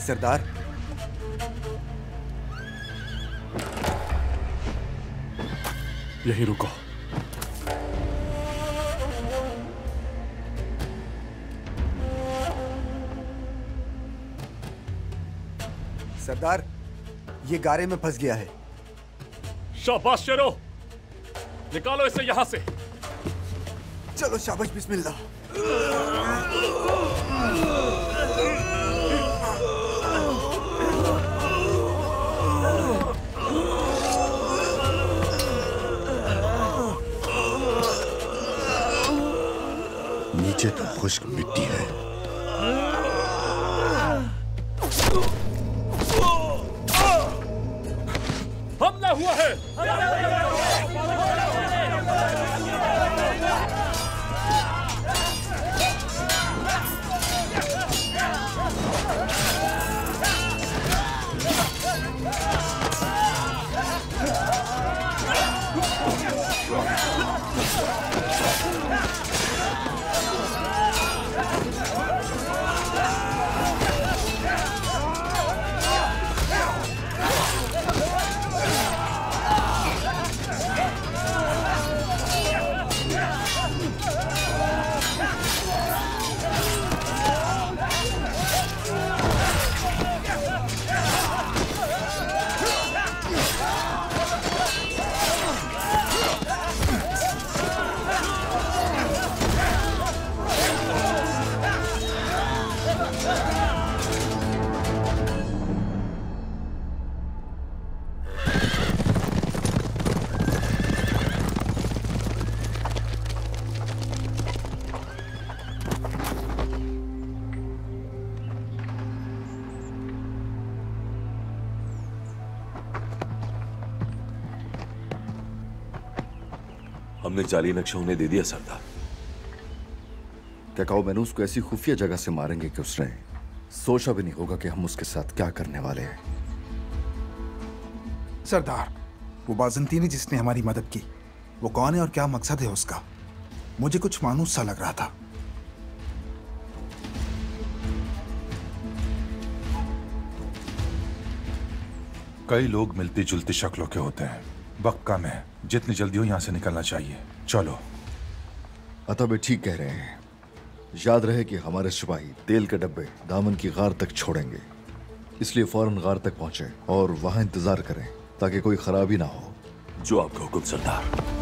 सरदार। यहीं रुको। सरदार, ये गारे में फंस गया है। शाबाश शेरो, निकालो इसे यहां से। चलो शाबाश, बिस्मिल्लाह। नीचे तो खुश्क मिट्टी है। हमला हुआ है। हमने जाली नक्शा उन्हें दे दिया सरदार। क्या कहो, मैंने उसको ऐसी खुफिया जगह से मारेंगे कि उसने सोचा भी नहीं होगा कि हम उसके साथ क्या करने वाले हैं। सरदार, वो बाज़ंतीनी जिसने हमारी मदद की, वो कौन है और क्या मकसद है उसका? मुझे कुछ मानूस सा लग रहा था। कई लोग मिलती जुलती शक्लों के होते हैं। वक्त कम है, जितनी जल्दी हो यहां से निकलना चाहिए। चलो। अतः वे ठीक कह रहे हैं। याद रहे कि हमारे सिपाही तेल के डब्बे दामन की गार तक छोड़ेंगे, इसलिए फौरन गार तक पहुंचे और वहां इंतजार करें ताकि कोई खराबी ना हो। जो आपका हुक्म सरदार।